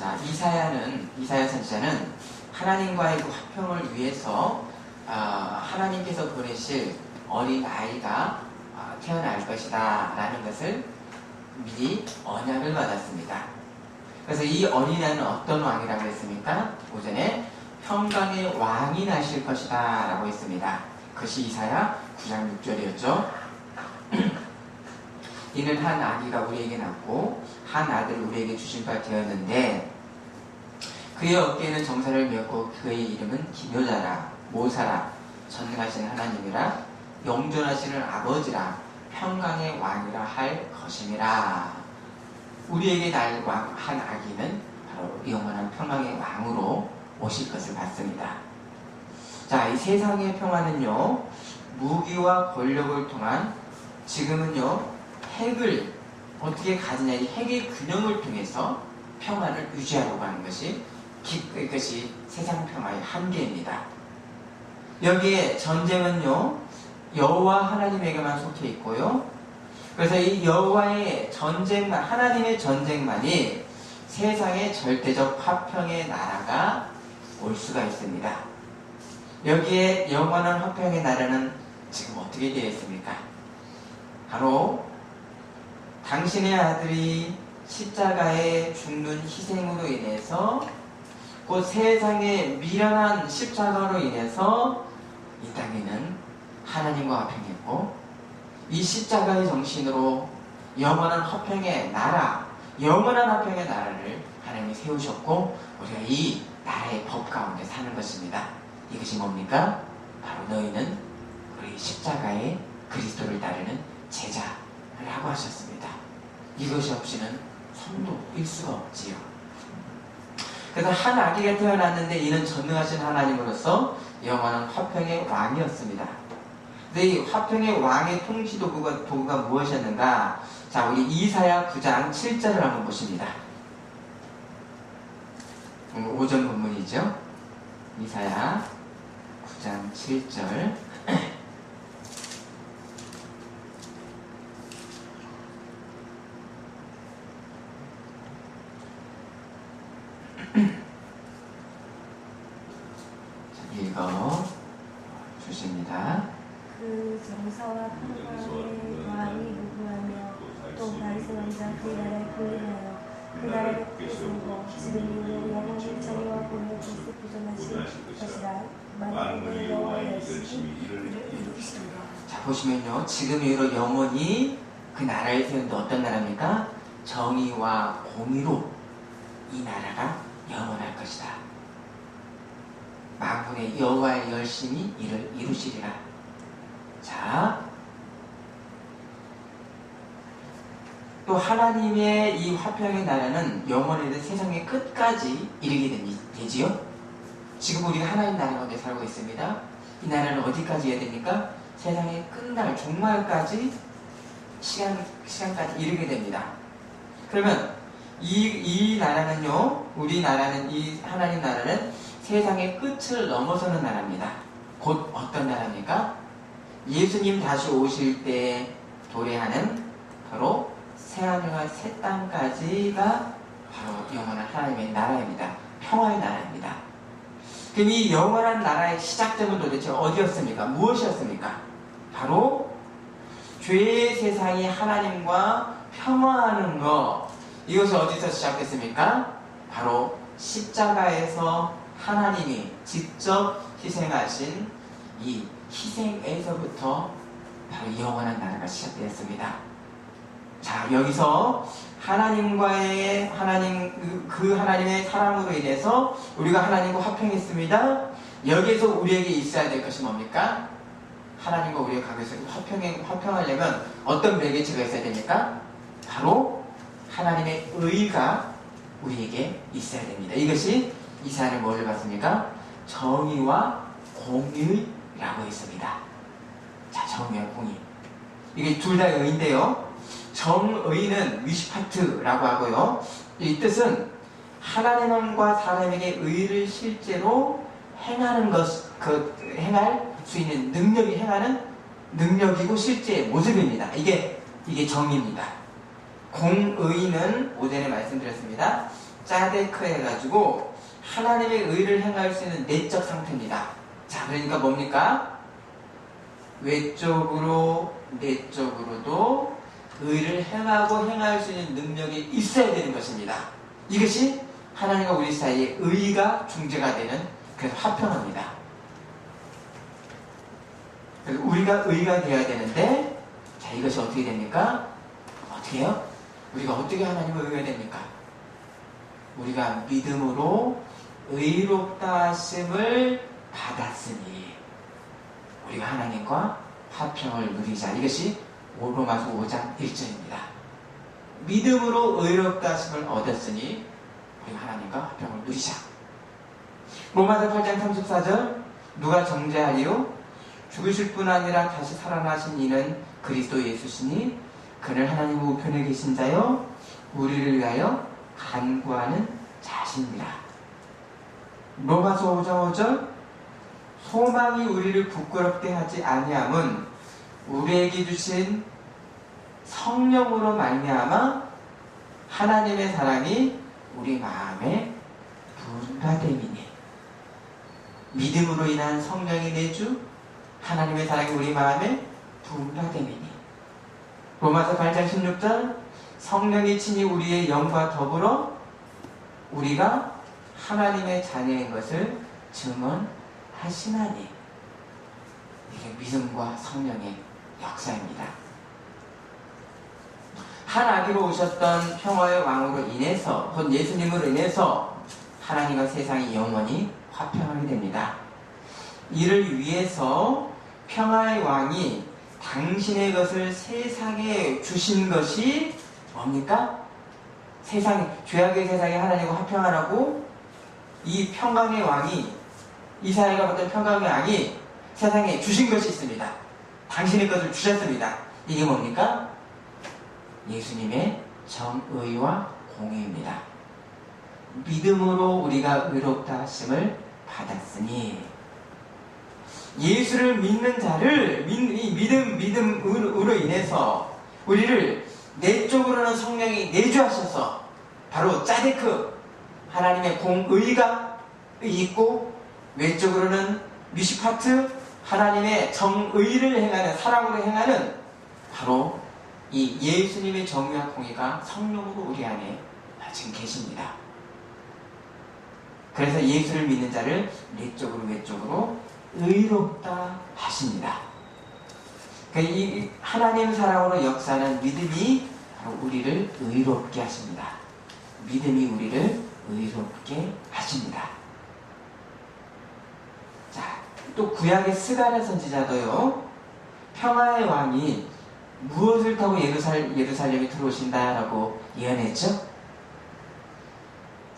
자, 이사야 선지자는 하나님과의 그 화평을 위해서 하나님께서 보내실 어린 아이가 태어날 것이다 라는 것을 미리 언약을 받았습니다. 그래서 이 어린아이는 어떤 왕이라고 했습니까? 오전에 평강의 왕이 나실 것이다 라고 했습니다. 그것이 이사야 9장 6절이었죠. 이는 한 아기가 우리에게 낳고 한 아들을 우리에게 주신 바 되었는데 그의 어깨에는 정사를 메었고 그의 이름은 기묘자라 모사라 전능하신 하나님이라 영존하시는 아버지라 평강의 왕이라 할 것임이라. 우리에게 날 한 아기는 바로 영원한 평강의 왕으로 오실 것을 봤습니다. 자, 이 세상의 평화는요, 무기와 권력을 통한 지금은요, 핵을 어떻게 가지냐, 이 핵의 균형을 통해서 평화를 유지하려고 하는 것이 이것이 세상 평화의 한계입니다. 여기에 전쟁은요, 여호와 하나님에게만 속해 있고요. 그래서 이 여호와의 전쟁만, 하나님의 전쟁만이 세상의 절대적 화평의 나라가 올 수가 있습니다. 여기에 영원한 화평의 나라는 지금 어떻게 되어 있습니까? 바로 당신의 아들이 십자가에 죽는 희생으로 인해서 곧 세상의 미련한 십자가로 인해서 이 땅에는 하나님과 화평했고 이 십자가의 정신으로 영원한 화평의 나라, 영원한 화평의 나라를 하나님이 세우셨고 우리가 이 나라의 법 가운데 사는 것입니다. 이것이 뭡니까? 바로 너희는 우리 십자가의 그리스도를 따르는 제자라고 하셨습니다. 이것이 없이는 성도일 수가 없지요. 그래서 한 아기가 태어났는데 이는 전능하신 하나님으로서 영원한 화평의 왕이었습니다. 근데 이 화평의 왕의 통치 도구가 무엇이었는가? 자, 우리 이사야 9장 7절을 한번 보십니다. 오전 본문이죠. 이사야 9장 7절. 읽어 주십니다. 그 정사와 평강의 왕이 무궁하며 또 말씀한 자 그 나라에 군림하여 그 나라를 세우고 지금 이후로 영원히 정의와 공의를 부존하실 것이라. 만군의 여호와의 열심히 이를 이루시리라. 자, 보시면요, 지금 이후로 영원히 그 나라를 세우는데 어떤 나라입니까? 정의와 공의로 이 나라가 영원할 것이다. 만군의 여호와의 열심히 이를 이루시리라. 자, 또 하나님의 이 화평의 나라는 영원히 세상의 끝까지 이르게 되지요. 지금 우리가 하나님 나라 가운데 살고 있습니다. 이 나라는 어디까지 해야 됩니까? 세상의 끝날 종말까지 시간까지 이르게 됩니다. 그러면 이 나라는요, 우리 나라는, 이 하나님 나라는 세상의 끝을 넘어서는 나라입니다. 곧 어떤 나라입니까? 예수님 다시 오실 때 도래하는 바로 새하늘과 새 땅까지가 바로 영원한 하나님의 나라입니다. 평화의 나라입니다. 그럼 이 영원한 나라의 시작점은 도대체 어디였습니까? 무엇이었습니까? 바로 죄의 세상이 하나님과 평화하는 것. 이것이 어디서 시작됐습니까? 바로 십자가에서 하나님이 직접 희생하신 이 희생에서부터 바로 영원한 나라가 시작되었습니다. 자, 여기서 하나님의 사랑으로 인해서 우리가 하나님과 화평했습니다. 여기에서 우리에게 있어야 될 것이 뭡니까? 하나님과 우리의 관계에서 화평하려면 어떤 매개체가 있어야 됩니까? 바로 하나님의 의가 우리에게 있어야 됩니다. 이것이 이사야는 뭐를 봤습니까? 정의와 공의라고 했습니다. 자, 정의와 공의. 이게 둘 다 의인데요. 정의는 위시파트라고 하고요. 이 뜻은 하나님과 사람에게 의를 실제로 행하는 행할 수 있는 능력이 행하는 능력이고 실제의 모습입니다. 이게 정의입니다. 공의는 오전에 말씀드렸습니다. 짜데크 해가지고 하나님의 의를 행할 수 있는 내적 상태입니다. 자, 그러니까 뭡니까? 외적으로 내적으로도 의를 행하고 행할 수 있는 능력이 있어야 되는 것입니다. 이것이 하나님과 우리 사이에 의가 중재가 되는 그래서 화평합니다. 그래서 우리가 의가 되어야 되는데, 자, 이것이 어떻게 됩니까? 어떻게 해요? 우리가 어떻게 하나님을 의가 됩니까? 우리가 믿음으로 의롭다 하심을 받았으니 우리가 하나님과 화평을 누리자. 이것이 로마서 5장 1절입니다. 믿음으로 의롭다 하심을 얻었으니 우리가 하나님과 화평을 누리자. 로마서 8장 34절 누가 정죄하리요? 죽으실 뿐 아니라 다시 살아나신 이는 그리스도 예수시니 그는 하나님 우편에 계신 자요 우리를 위하여 간구하는 자신이라. 로마서 5장 5절 소망이 우리를 부끄럽게 하지 아니함은 우리에게 주신 성령으로 말미암아 하나님의 사랑이 우리 마음에 분바됨이니. 믿음으로 인한 성령의 내주 하나님의 사랑이 우리 마음에 분바됨이니. 로마서 8장 16절 성령이 친히 우리의 영과 더불어 우리가 하나님의 자녀인 것을 증언하시나니. 이게 믿음과 성령의 역사입니다. 하나님으로 오셨던 평화의 왕으로 인해서, 곧 예수님으로 인해서 하나님과 세상이 영원히 화평하게 됩니다. 이를 위해서 평화의 왕이 당신의 것을 세상에 주신 것이 뭡니까? 죄악의 세상에 하나님과 화평하라고 이 평강의 왕이, 이사야가 봤던 평강의 왕이 세상에 주신 것이 있습니다. 당신의 것을 주셨습니다. 이게 뭡니까? 예수님의 정의와 공의입니다. 믿음으로 우리가 의롭다 하심을 받았으니, 예수를 믿는 자를 믿음으로 인해서 우리를 내적으로는 성령이 내주하셔서 바로 짜데크 하나님의 공의가 있고, 외적으로는 미시파트 하나님의 정의를 행하는, 사랑으로 행하는 바로 이 예수님의 정의와 공의가 성령으로 우리 안에 지금 계십니다. 그래서 예수를 믿는 자를 내적으로 외적으로 의롭다 하십니다. 그러니까 이 하나님 사랑으로 역사하는 믿음이 바로 우리를 의롭게 하십니다. 믿음이 우리를 의롭게 하십니다. 자, 또 구약의 스가랴 선지자도요, 평화의 왕이 무엇을 타고 예루살렘에 들어오신다라고 예언했죠?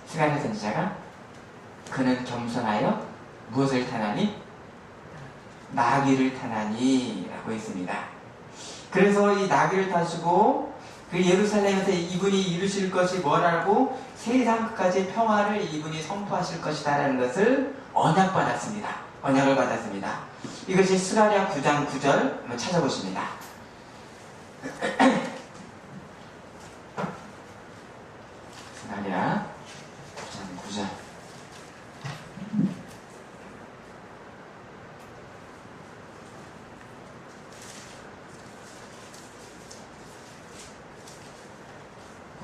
스가랴 선지자가 그는 겸손하여 무엇을 타나니? 나귀를 타나니 라고 했습니다. 그래서 이 나귀를 타시고 그 예루살렘에서 이분이 이루실 것이 뭐라고? 세상 끝까지 평화를 이분이 선포하실 것이다 라는 것을 언약을 받았습니다. 이것이 스가랴 9장 9절 한번 찾아보십니다. 스가랴 9장 9절.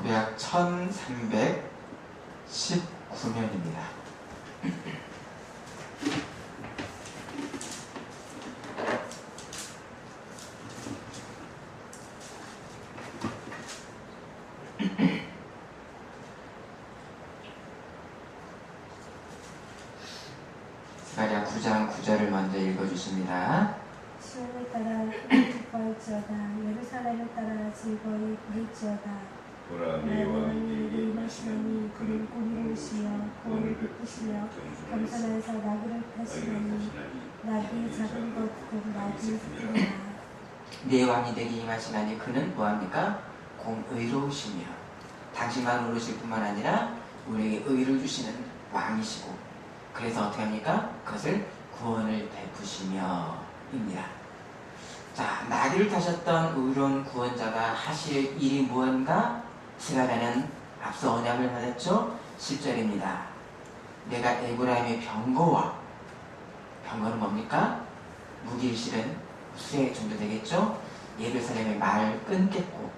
구약 1319년입니다. 스가랴 9장 9절을 먼저 읽어주십니다. 시온을 따라 기뻐할지어다. 예루살렘을 따라 즐거이 부를지어다. 나의 왕이 내게 임하시나니 그는 공의로우시며 구원을 베푸시며 겸손해서 나귀를 타시나니 나귀 작은 것 곧 나귀 크구나. 내 왕이 내게 임하시나니 그는 뭐합니까? 공의로우시며, 당신만 오르실 뿐만 아니라 우리에게 의를 주시는 왕이시고, 그래서 어떻게 합니까? 그것을 구원을 베푸시며 입니다. 자, 나귀를 타셨던 의로운 구원자가 하실 일이 무언가? 스가랴는 앞서 언약을 받았죠? 10절입니다. 내가 에브라임의 병거와, 병거는 뭡니까? 무기실은 수세 정도 되겠죠? 예루살렘의 말을 끊겠고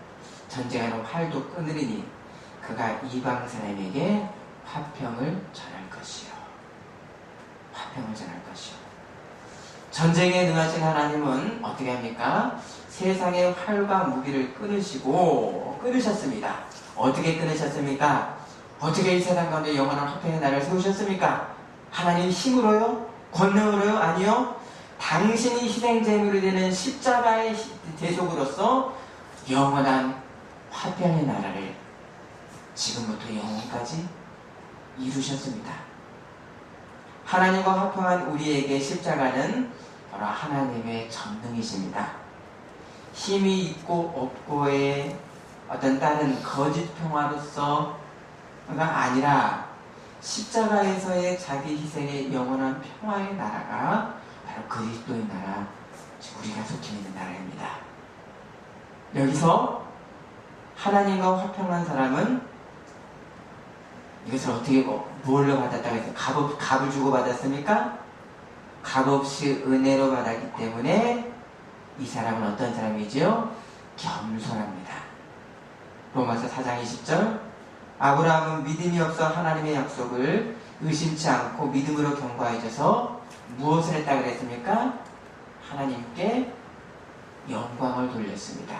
전쟁하는 활도 끊으리니 그가 이방 사람에게 화평을 전할 것이요. 화평을 전할 것이요. 전쟁에 능하신 하나님은 어떻게 합니까? 세상의 활과 무기를 끊으셨습니다. 어떻게 끊으셨습니까? 어떻게 이 세상 가운데 영원한 화평의 날을 세우셨습니까? 하나님 힘으로요? 권능으로요? 아니요. 당신이 희생제물이 되는 십자가의 대속으로서 영원한 화평의 나라를 지금부터 영원까지 이루셨습니다. 하나님과 화평한 우리에게 십자가는 바로 하나님의 전능이십니다. 힘이 있고 없고의 어떤 다른 거짓 평화로서가 아니라 십자가에서의 자기 희생의 영원한 평화의 나라가 바로 그리스도의 나라, 즉 우리가 속해 있는 나라입니다. 여기서 하나님과 화평한 사람은 이것을 어떻게 뭘로 받았다고 해서 값을 주고 받았습니까? 값없이 은혜로 받았기 때문에 이 사람은 어떤 사람이지요? 겸손합니다. 로마서 4장 20절 아브라함은 믿음이 없어 하나님의 약속을 의심치 않고 믿음으로 경과해져서 무엇을 했다고 그랬습니까? 하나님께 영광을 돌렸습니다.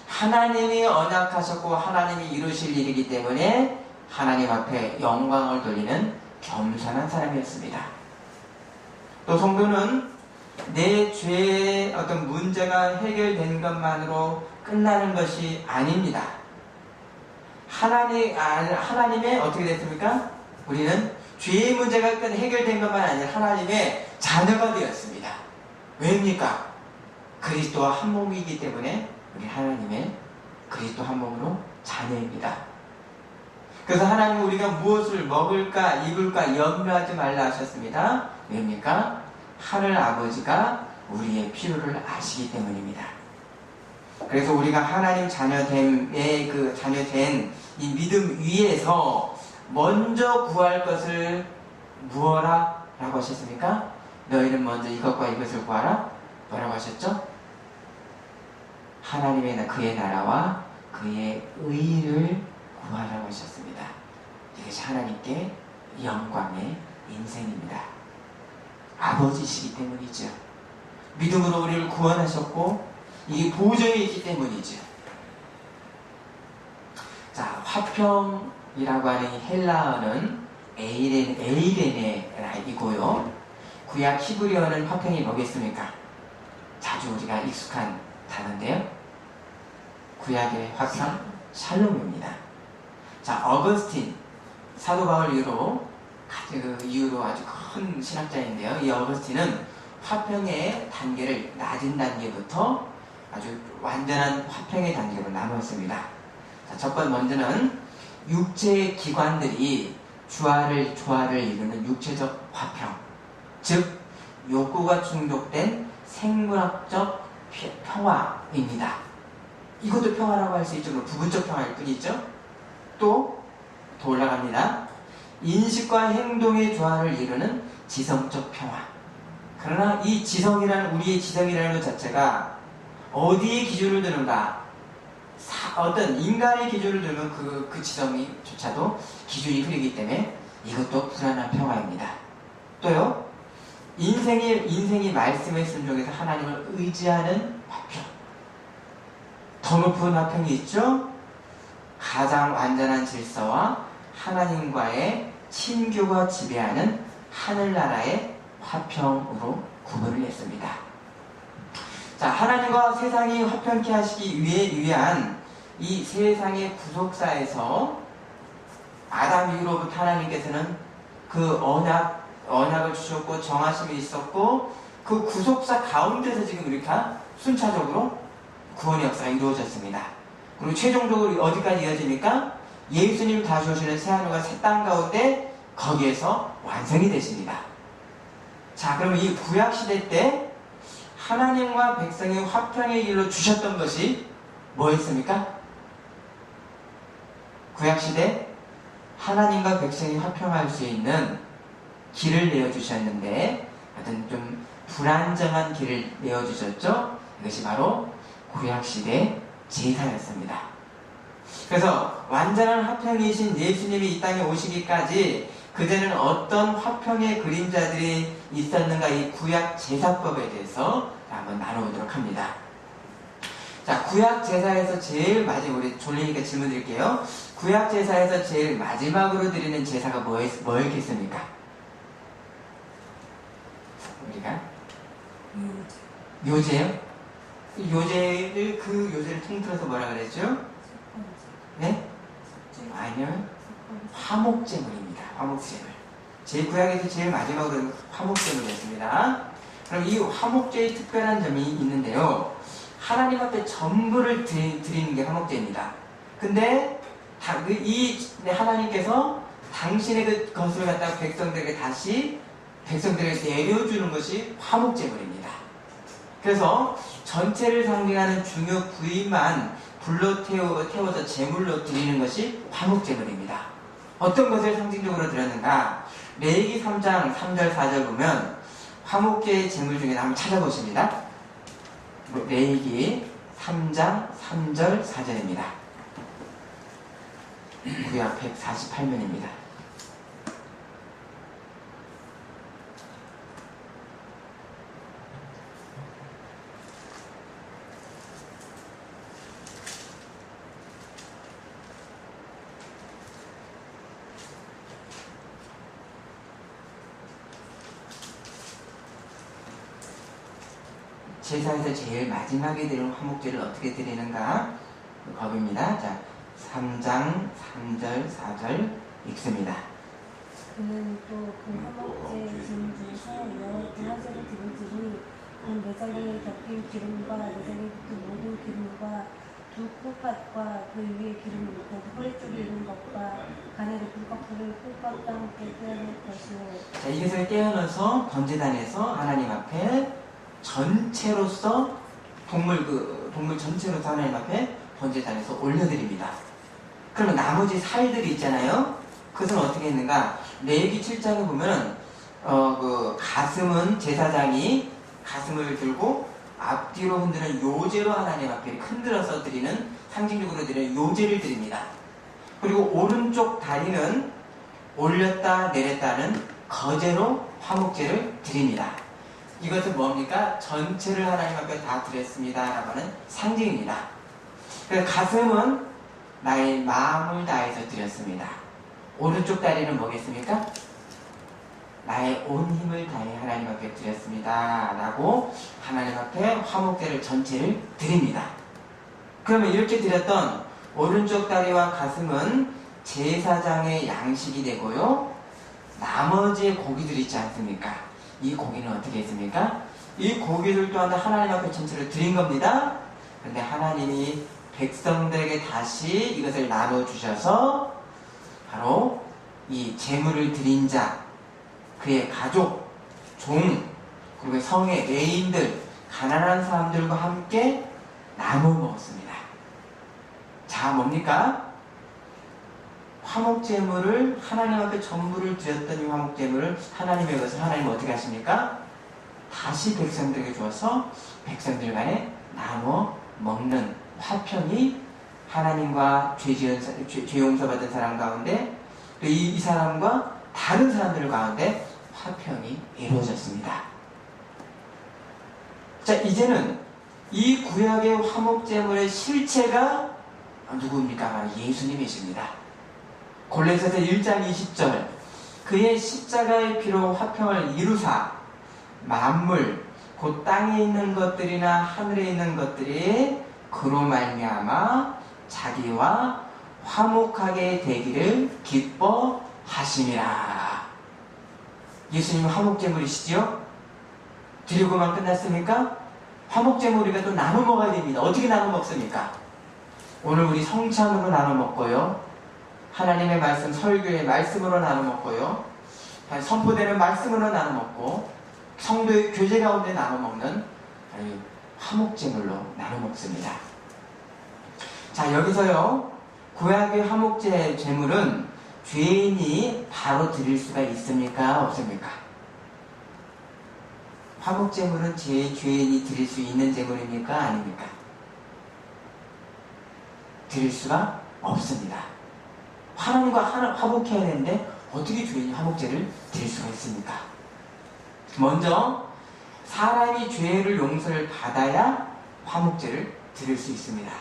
하나님이 언약하셨고 하나님이 이루실 일이기 때문에 하나님 앞에 영광을 돌리는 겸손한 사람이었습니다. 또 성도는 내 죄의 어떤 문제가 해결된 것만으로 끝나는 것이 아닙니다. 하나님의 어떻게 됐습니까? 우리는 죄의 문제가 해결된 것만 아니라 하나님의 자녀가 되었습니다. 왜입니까? 그리스도와 한 몸이기 때문에 우리 하나님의 그리스도 한 몸으로 자녀입니다. 그래서 하나님은 우리가 무엇을 먹을까 입을까 염려하지 말라 하셨습니다. 왜입니까? 하늘 아버지가 우리의 필요를 아시기 때문입니다. 그래서 우리가 하나님 자녀된 이 믿음 위에서 먼저 구할 것을 무엇라? 라고 하셨습니까? 너희는 먼저 이것과 이것을 구하라? 뭐라고 하셨죠? 하나님의 그의 나라와 그의 의를 구하라고 하셨습니다. 이것이 하나님께 영광의 인생입니다. 아버지시기 때문이죠. 믿음으로 우리를 구원하셨고 이게 보증이 있기 때문이죠. 자, 화평이라고 하는 헬라어는 에이레네이고요. 구약 히브리어는 화평이 뭐겠습니까? 자주 우리가 익숙한 단어인데요. 구약의 화평 샬롬입니다. 자, 어거스틴 사도 바울 이후로 아주 큰 신학자인데요. 이 어거스틴은 화평의 단계를 낮은 단계부터 아주 완전한 화평의 단계로 나누었습니다. 자, 첫 번째 먼저는 육체의 기관들이 조화를 이루는 육체적 화평, 즉 욕구가 충족된 생물학적 평화입니다. 이것도 평화라고 할 수 있죠. 부분적 평화일 뿐이죠. 또 더 올라갑니다. 인식과 행동의 조화를 이루는 지성적 평화. 그러나 이 우리의 지성이라는 것 자체가 어디에 기준을 두는가? 어떤 인간의 기준을 두면 그 지성이조차도 기준이 흐리기 때문에 이것도 불안한 평화입니다. 또요, 인생이 말씀에 순종해서 하나님을 의지하는 화평. 더 높은 화평이 있죠? 가장 완전한 질서와 하나님과의 친교가 지배하는 하늘나라의 화평으로 구분을 했습니다. 자, 하나님과 세상이 화평케 하시기 위한 이 세상의 구속사에서 아담 이후로부터 하나님께서는 그 언약을 주셨고 정하심이 있었고 그 구속사 가운데서 지금 이렇게 순차적으로 구원의 역사가 이루어졌습니다. 그리고 최종적으로 어디까지 이어집니까? 예수님 다시 오시는 새하늘과 새 땅 가운데 거기에서 완성이 되십니다. 자, 그럼 이 구약시대 때 하나님과 백성의 화평의 길로 주셨던 것이 뭐였습니까? 구약시대 하나님과 백성이 화평할 수 있는 길을 내어주셨는데 어떤 좀 불안정한 길을 내어주셨죠. 이것이 바로 구약시대 제사였습니다. 그래서 완전한 화평이신 예수님이 이 땅에 오시기까지 그전에는 어떤 화평의 그림자들이 있었는가, 이 구약 제사법에 대해서 한번 나눠보도록 합니다. 자, 구약 제사에서 제일 마지막, 우리 졸리니까 질문 드릴게요. 구약 제사에서 제일 마지막으로 드리는 제사가 뭐였겠습니까? 우리가 요제요? 요제를, 그 요제를 통틀어서 뭐라 그랬죠? 네? 아니요. 화목제물입니다. 화목제물. 제 구약에서 제일 마지막으로 화목제물이었습니다. 그럼 이 화목제의 특별한 점이 있는데요. 하나님 앞에 전부를 드리는 게 화목제입니다. 근데 하나님께서 당신의 그것을 갖다가 백성들에게 다시 백성들에게 내려주는 것이 화목제물입니다. 그래서 전체를 상징하는 중요 부위만 불로 태워서 제물로 드리는 것이 화목제물입니다. 어떤 것을 상징적으로 드렸는가? 레위기 3장 3절 4절 보면 화목제의 제물 중에 한번 찾아보십니다. 레위기 3장 3절 4절입니다. 구약 148면입니다. 제사에서 제일 마지막에 드리는 화목제를 어떻게 드리는가? 그 법입니다. 자, 3장 3절 4절 읽습니다. 그는 또 그 화목제 짐 중에서 여러 하나제를 드릴지니 그 내장에 덮인 기름과 내장에 붙은 모든 기름과 두 콩팥과 그 위에 기름을 붓고 허리 쪽에 있는 것과 간에 높은 껍질을 콩팥과 함께 떼어낼 것이요. 자, 이것을 떼어넣어서 번제단에서 하나님 앞에 전체로서 동물 전체로서 하나님 앞에 번제단에서 올려드립니다. 그러면 나머지 살들이 있잖아요. 그것은 어떻게 했는가? 레위기 7장에 보면 그 가슴은 제사장이 가슴을 들고 앞뒤로 흔드는 요제로 하나님 앞에 흔들어서 드리는, 상징적으로 드리는 요제를 드립니다. 그리고 오른쪽 다리는 올렸다 내렸다는 거제로 화목제를 드립니다. 이것은 뭡니까? 전체를 하나님 앞에 다 드렸습니다 라고 하는 상징입니다. 그래서 가슴은 나의 마음을 다해서 드렸습니다. 오른쪽 다리는 뭐겠습니까? 나의 온 힘을 다해 하나님 앞에 드렸습니다 라고 하나님 앞에 화목제를 전체를 드립니다. 그러면 이렇게 드렸던 오른쪽 다리와 가슴은 제사장의 양식이 되고요, 나머지 고기들 있지 않습니까? 이 고기는 어떻게 했습니까? 이 고기들 또한 하나님 앞에 전체를 드린 겁니다. 그런데 하나님이 백성들에게 다시 이것을 나눠주셔서 바로 이 제물을 드린 자, 그의 가족, 종, 그리고 성의 레인들, 가난한 사람들과 함께 나눠 먹었습니다. 자, 뭡니까? 화목제물을 하나님 앞에 전부를 드렸던 이 화목제물을 하나님의 것을 하나님은 어떻게 하십니까? 다시 백성들에게 주어서 백성들 간에 나눠 먹는 화평이 하나님과 죄 용서받은 사람 가운데 또 이 사람과 다른 사람들 가운데 화평이 이루어졌습니다. 자, 이제는 이 구약의 화목제물의 실체가 누구입니까? 바로 예수님이십니다. 골로새서 1장 20절, 그의 십자가의 피로 화평을 이루사 만물 곧 땅에 있는 것들이나 하늘에 있는 것들이 그로 말미암아 자기와 화목하게 되기를 기뻐하심이라. 예수님은 화목제물이시죠? 드리고만 끝났습니까? 화목제물이가 또 나눠 먹어야 됩니다. 어떻게 나눠 먹습니까? 오늘 우리 성찬으로 나눠 먹고요, 하나님의 말씀, 설교의 말씀으로 나눠 먹고요, 선포되는 말씀으로 나눠 먹고, 성도의 교제 가운데 나눠 먹는 화목제물로 나눠 먹습니다. 자, 여기서요, 구약의 화목제 제물은 죄인이 바로 드릴 수가 있습니까? 없습니까? 화목제물은 죄인이 드릴 수 있는 제물입니까? 아닙니까? 드릴 수가 없습니다. 하나님과 화목해야 되는데 어떻게 죄인이 화목제를 드릴 수가 있습니까? 먼저 사람이 죄를 용서를 받아야 화목제를 드릴 수 있습니다.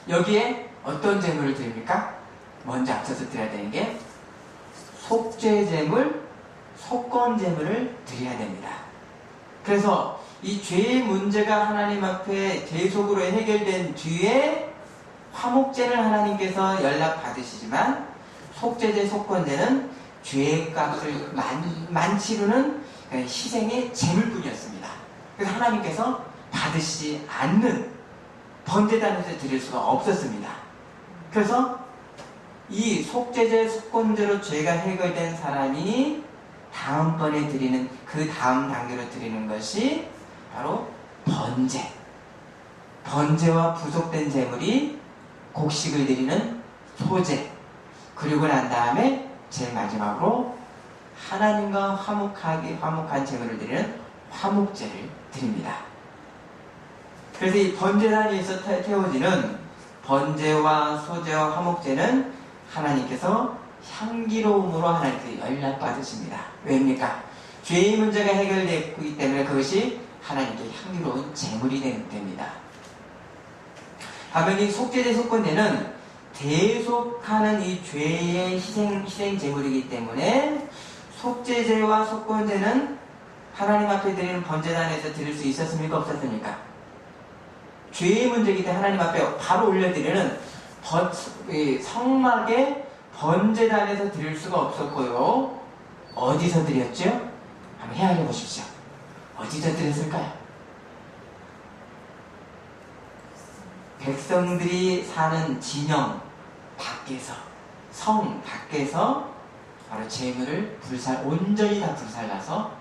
여기에 어떤 제물을 드립니까? 먼저 앞서서 드려야 되는 게 속죄제물, 속건제물을 드려야 됩니다. 그래서 이 죄의 문제가 하나님 앞에 대속으로 해결된 뒤에 화목제를 하나님께서 연락받으시지만 속죄제, 속건제는 죄의 값을 많이 치르는 희생의 제물뿐이었습니다. 그래서 하나님께서 받으시지 않는 번제단에서 드릴 수가 없었습니다. 그래서 이 속죄제, 속건제로 죄가 해결된 사람이 다음번에 드리는 그 다음 단계로 드리는 것이 바로 번제. 번제와 부속된 제물이 곡식을 드리는 소제. 그리고 난 다음에 제일 마지막으로 하나님과 화목한 제물을 드리는 화목제를 드립니다. 그래서 이 번제단에서 태워지는 번제와 소제와 화목제는 하나님께서 향기로움으로 하나님께 연락받으십니다. 왜입니까? 죄의 문제가 해결되기 때문에 그것이 하나님께 향기로운 제물이 됩니다. 반면 이 속죄제, 속건제는 대속하는 이 죄의 희생 제물이기 때문에 속죄제와 속건제는 하나님 앞에 드리는 번제단에서 드릴 수 있었습니까? 없었습니까? 죄의 문제이기 때문에 하나님 앞에 바로 올려드리는 성막의 번제단에서 드릴 수가 없었고요. 어디서 드렸죠? 한번 헤아려 보십시오. 어디서 드렸을까요? 백성들이 사는 진영 밖에서, 성 밖에서 바로 제물을 온전히 다 불살라서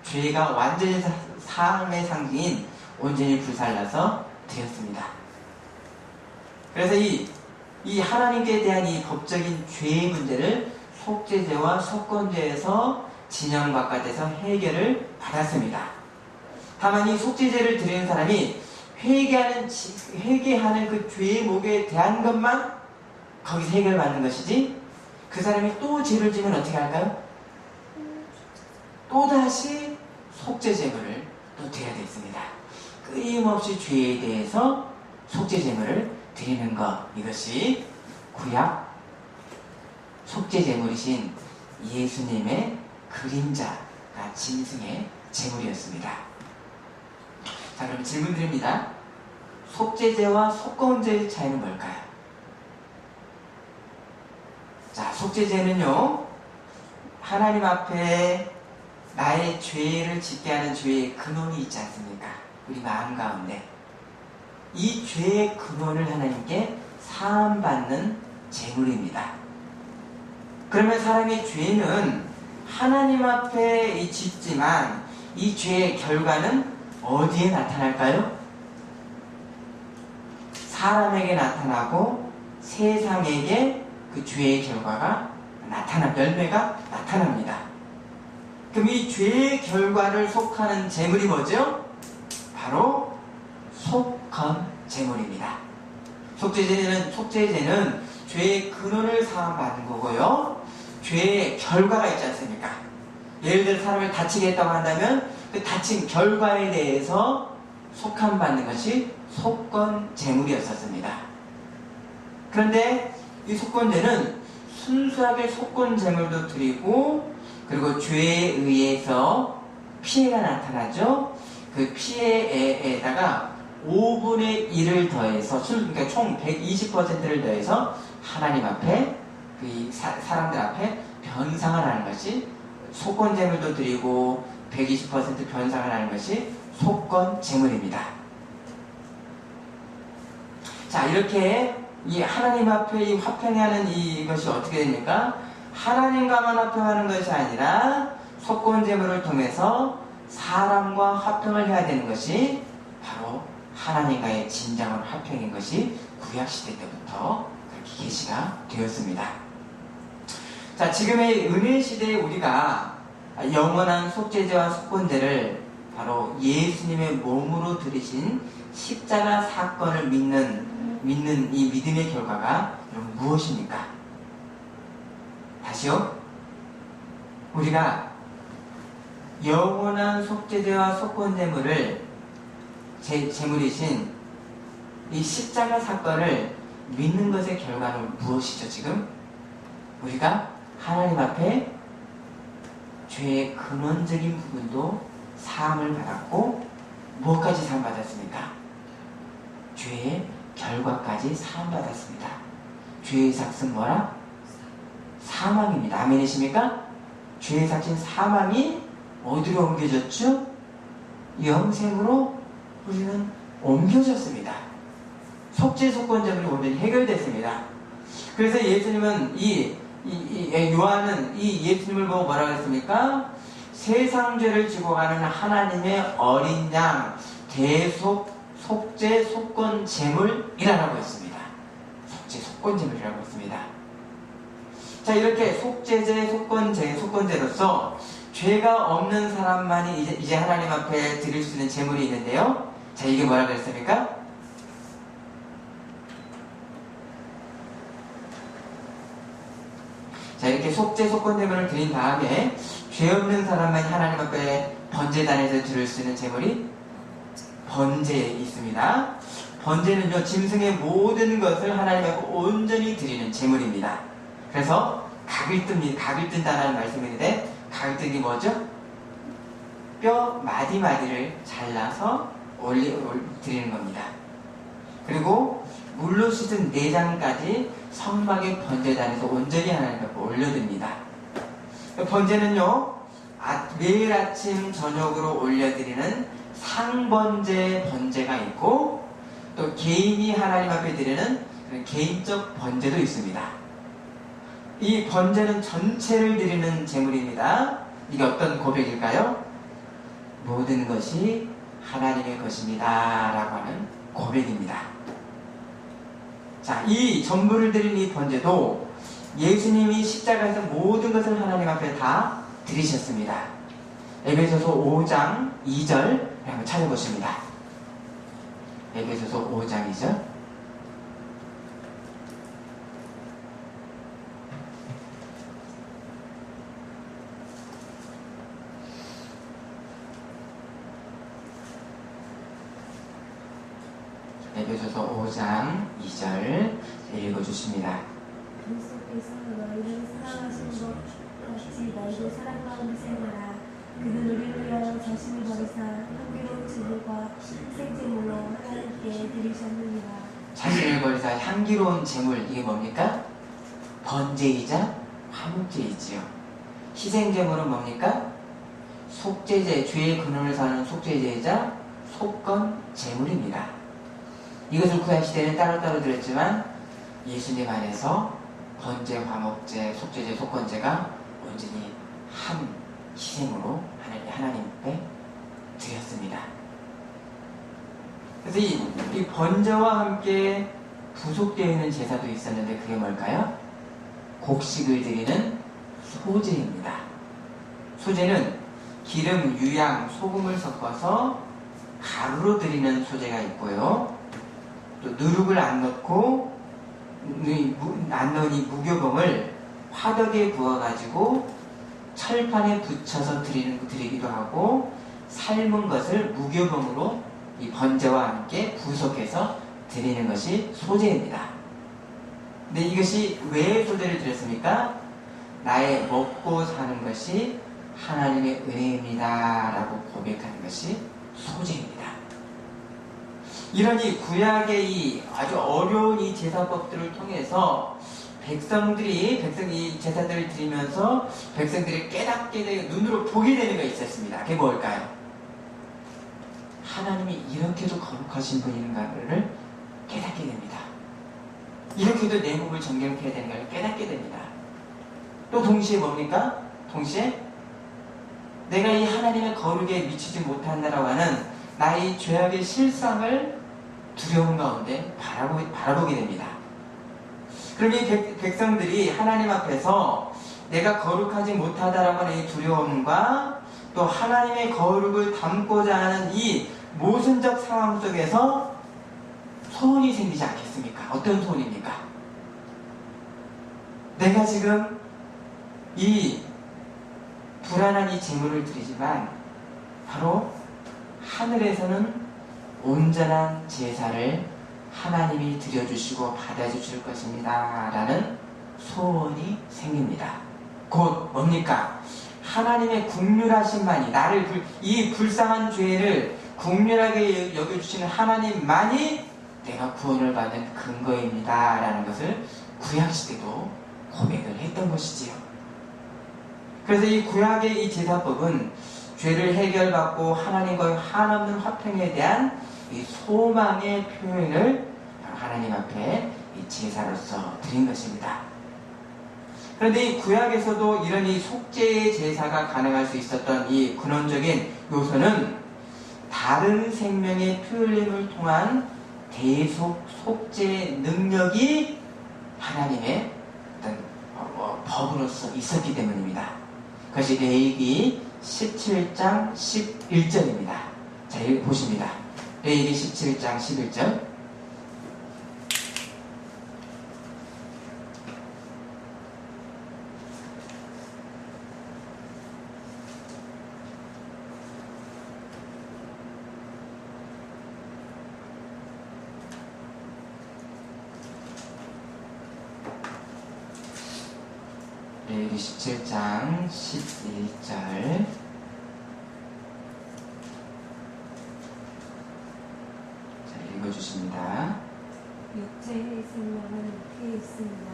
죄가 완전히 사함의 상징인 온전히 불살라서 드렸습니다. 그래서 이 하나님께 대한 이 법적인 죄의 문제를 속죄제와 속건제에서 진영 바깥에서 해결을 받았습니다. 다만 이 속죄제를 드리는 사람이 회개하는 그 죄의 목에 대한 것만 거기서 해결받는 것이지, 그 사람이 또 죄를 지면 어떻게 할까요? 또다시 속죄제물을 또 드려야 되겠습니다. 끊임없이 죄에 대해서 속죄제물을 드리는 것, 이것이 구약 속죄제물이신 예수님의 그림자가 짐승의 제물이었습니다. 자, 그럼 질문 드립니다. 속죄제와 속건제의 차이는 뭘까요? 자, 속죄제는요, 하나님 앞에 나의 죄를 짓게 하는 죄의 근원이 있지 않습니까? 우리 마음 가운데 이 죄의 근원을 하나님께 사함받는 제물입니다. 그러면 사람의 죄는 하나님 앞에 짓지만 이 죄의 결과는 어디에 나타날까요? 사람에게 나타나고 세상에게 그 죄의 결과가 열매가 나타납니다. 그럼 이 죄의 결과를 속하는 제물이 뭐죠? 바로 속건제물입니다. 속죄제는 죄의 근원을 사함받는 거고요. 죄의 결과가 있지 않습니까? 예를 들어 사람을 다치게 했다고 한다면 그 다친 결과에 대해서 속함받는 것이 속건제물이었었습니다. 그런데 이 속건제는 순수하게 속건제물도 드리고, 그리고 죄에 의해서 피해가 나타나죠. 그 피해에다가 5분의 1을 더해서, 그러니까 총 120%를 더해서 하나님 앞에, 사람들 앞에 변상을 하는 것이 속건제물도 드리고 120% 변상을 하는 것이 속건제물입니다. 자, 이렇게 이 하나님 앞에 이 화평하는 이것이 어떻게 됩니까? 하나님과만 화평하는 것이 아니라 속건제물을 통해서 사람과 화평을 해야 되는 것이 바로 하나님과의 진정한 화평인 것이 구약시대 때부터 그렇게 계시가 되었습니다. 자, 지금의 은혜 시대에 우리가 영원한 속죄제와 속건제를 바로 예수님의 몸으로 들이신 십자가 사건을 믿는 이 믿음의 결과가 여러분 무엇입니까? 다시요. 우리가 영원한 속죄제와 속건제물을 제물이신 이 십자가 사건을 믿는 것의 결과는 무엇이죠? 지금 우리가 하나님 앞에 죄의 근원적인 부분도 사함을 받았고 무엇까지 사함 받았습니까? 죄의 결과까지 사함 받았습니다. 죄의 삭은 뭐라? 사망입니다. 아멘이십니까? 죄의 삭인 사망이 어디로 옮겨졌죠? 영생으로 우리는 옮겨졌습니다. 속죄속건제물이 온전히 해결됐습니다. 그래서 예수님은 요한은 이 예수님을 보고 뭐라고 했습니까? 세상 죄를 지고 가는 하나님의 어린 양 속죄 속건 제물이라고 했습니다. 속죄 속건 제물이라고 했습니다. 자, 이렇게 속죄제 속건제로서 죄가 없는 사람만이 이제 하나님 앞에 드릴 수 있는 제물이 있는데요. 자, 이게 뭐라고 했습니까? 자, 이렇게 속죄 속건제물을 드린 다음에 죄 없는 사람만이 하나님 앞에 번제단에서 드릴 수 있는 제물이 번제에 있습니다. 번제는요, 짐승의 모든 것을 하나님 앞에 온전히 드리는 제물입니다. 그래서 각을 뜬다는 말씀인데, 각을 뜬 게 뭐죠? 뼈 마디마디를 잘라서 드리는 겁니다. 그리고 물로 씻은 내장까지 성막의 번제단에서 온전히 하나님 앞에 올려드립니다. 번제는요, 매일 아침 저녁으로 올려드리는 상번제 번제가 있고, 또 개인이 하나님 앞에 드리는 개인적 번제도 있습니다. 이 번제는 전체를 드리는 제물입니다. 이게 어떤 고백일까요? 모든 것이 하나님의 것입니다 라고 하는 고백입니다. 자, 이 전부를 드린 이 번제도 예수님이 십자가에서 모든 것을 하나님 앞에 다 드리셨습니다. 에베소서 5장 2절 한번 찾아보십니다. 에베소서 5장 2절. 에베소서 5장 2절 읽어주십니다. 그리스도께서 너희를 사랑하신 것 같이 너희도 사랑 가운데 생활하라. 그는 우리를 위하여 자신을 버리사 향기로운 제물과 희생제물로 하나님께 드리셨느니라. 자신을 버리사 향기로운 제물, 이게 뭡니까? 번제이자 화목제이지요. 희생제물은 뭡니까? 속죄제, 죄의 근원을 사는 속죄제이자 속건제물입니다. 이것을 구약시대는 따로따로 드렸지만 예수님 안에서 번제, 화목제, 속죄제, 속건제가 온전히 한 희생으로 하나님 앞에 드렸습니다. 그래서 이 번제와 함께 부속되어 있는 제사도 있었는데 그게 뭘까요? 곡식을 드리는 소제입니다. 소제는 기름, 유향, 소금을 섞어서 가루로 드리는 소제가 있고요. 또 누룩을 안 넣고 안 넣은 이 무교봉을 화덕에 부어가지고 철판에 붙여서 드리기도 하고, 삶은 것을 무교봉으로 이 번제와 함께 부속해서 드리는 것이 소제입니다. 근데 이것이 왜 소제를 드렸습니까? 나의 먹고 사는 것이 하나님의 은혜입니다 라고 고백하는 것이 소제입니다. 이런 이 구약의 이 아주 어려운 이 제사법들을 통해서 이 제사들을 드리면서 백성들이 깨닫게 되고 눈으로 보게 되는 것이 있었습니다. 그게 뭘까요? 하나님이 이렇게도 거룩하신 분인가를 깨닫게 됩니다. 이렇게도 내 몸을 정결케 해야 되는 걸 깨닫게 됩니다. 또 동시에 뭡니까? 동시에 내가 이 하나님의 거룩에 미치지 못한다라고 하는 나의 죄악의 실상을 두려움 가운데 바라보게 됩니다. 그럼 이 백성들이 하나님 앞에서 내가 거룩하지 못하다라고 하는 이 두려움과 또 하나님의 거룩을 담고자 하는 이 모순적 상황 속에서 소원이 생기지 않겠습니까? 어떤 소원입니까? 내가 지금 이 불안한 이 재물을 드리지만 바로 하늘에서는 온전한 제사를 하나님이 드려주시고 받아주실 것입니다 라는 소원이 생깁니다. 곧 뭡니까? 하나님의 국률하심만이 나를 이 불쌍한 죄를 국률하게 여겨주시는 하나님만이 내가 구원을 받은 근거입니다 라는 것을 구약시대도 고백을 했던 것이지요. 그래서 이 구약의 이 제사법은 죄를 해결받고 하나님과의 한없는 화평에 대한 이 소망의 표현을 하나님 앞에 이 제사로서 드린 것입니다. 그런데 이 구약에서도 이런 이 속죄의 제사가 가능할 수 있었던 이 근원적인 요소는 다른 생명의 표현을 통한 대속 속죄 능력이 하나님의 어떤 법으로서 있었기 때문입니다. 그것이 레위기 17장 11절입니다. 자, 보십니다. 레위기 17장 11절. 레위기 17장 11절. 읽어주십니다. 육체의 생명은 피에 있습니다.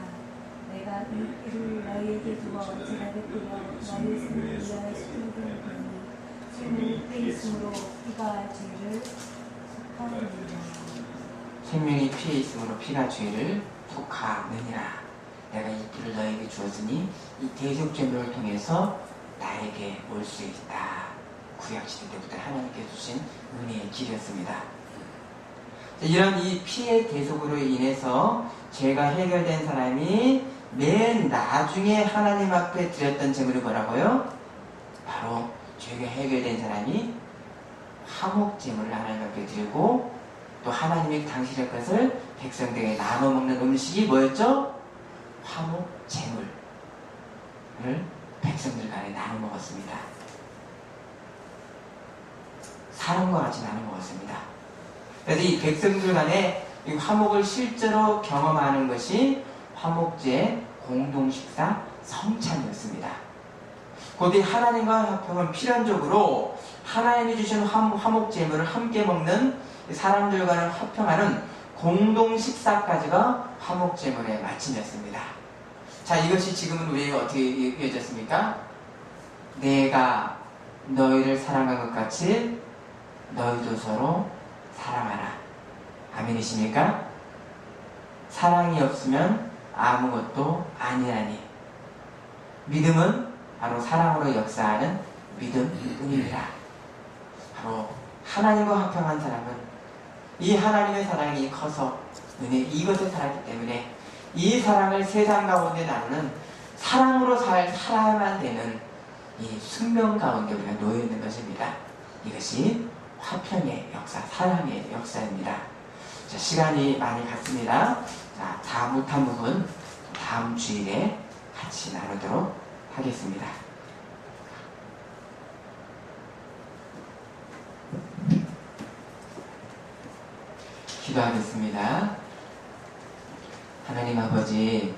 내가 이 피를 너희에게 두어 제단에 뿌려 너희 생명을 위하여 시키는 것이니 생명이 피에 있으므로 피가 죄를 속하느니라. 생명이 피에 있으므로 피가 죄를 속하느니라. 내가 이 피를 너희에게 주었으니 이 대속제물을 통해서 나에게 올 수 있다. 구약시대 때부터 하나님께 주신 은혜의 길이었습니다. 이런 이 피의 대속으로 인해서 죄가 해결된 사람이 맨 나중에 하나님 앞에 드렸던 제물이 뭐라고요? 바로 죄가 해결된 사람이 화목제물을 하나님 앞에 드리고 또 하나님이 당신의 것을 백성들에게 나눠 먹는 음식이 뭐였죠? 화목제물을 백성들 간에 나눠 먹었습니다. 사람과 같이 나눠 먹었습니다. 그래서 이 백성들 간에 이 화목을 실제로 경험하는 것이 화목제 공동식사 성찬이었습니다. 곧 이 하나님과 화평은 필연적으로 하나님이 주신 화목제물을 함께 먹는 사람들과는 화평하는 공동식사까지가 화목제물의 마침이었습니다. 자, 이것이 지금은 왜 어떻게 이어졌습니까? 내가 너희를 사랑한 것 같이 너희도 서로 사랑하라. 아멘이십니까? 사랑이 없으면 아무것도 아니하니. 믿음은 바로 사랑으로 역사하는 믿음뿐입니다. 바로 하나님과 화평한 사람은 이 하나님의 사랑이 커서 은혜 이것을 살았기 때문에 이 사랑을 세상 가운데 나누는 사랑으로 살아야만 되는 이 숙명 가운데 우리가 놓여 있는 것입니다. 이것이 화평의 역사, 사랑의 역사입니다. 자, 시간이 많이 갔습니다. 자, 다 못한 부분 다음 주일에 같이 나누도록 하겠습니다. 기도하겠습니다. 하나님 아버지,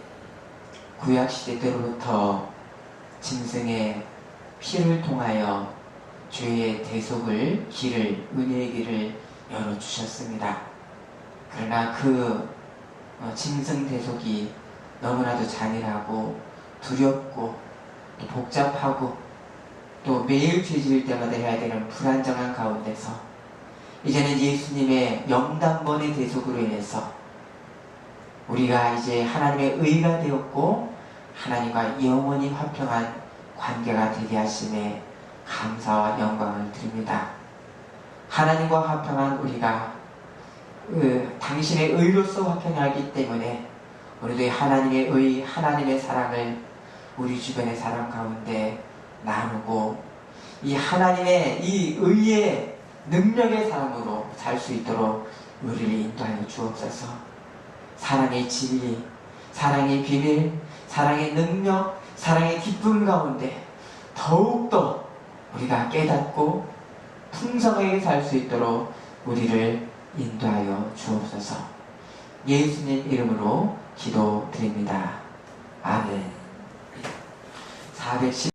구약시대 때로부터 짐승의 피를 통하여 죄의 대속을 은혜의 길을 열어주셨습니다. 그러나 그 짐승 대속이 너무나도 잔인하고 두렵고 또 복잡하고 또 매일 죄지을 때마다 해야 되는 불안정한 가운데서 이제는 예수님의 영단번의 대속으로 인해서 우리가 이제 하나님의 의가 되었고 하나님과 영원히 화평한 관계가 되게 하심에 감사와 영광을 드립니다. 하나님과 화평한 우리가 당신의 의로서 화평하기 때문에 우리도 이 하나님의 의, 하나님의 사랑을 우리 주변의 사람 가운데 나누고 이 하나님의 이 의의 능력의 사람으로 살 수 있도록 우리를 인도하여 주옵소서. 사랑의 진리, 사랑의 비밀, 사랑의 능력, 사랑의 기쁨 가운데 더욱더 우리가 깨닫고 풍성하게 살 수 있도록 우리를 인도하여 주옵소서. 예수님 이름으로 기도드립니다. 아멘. 410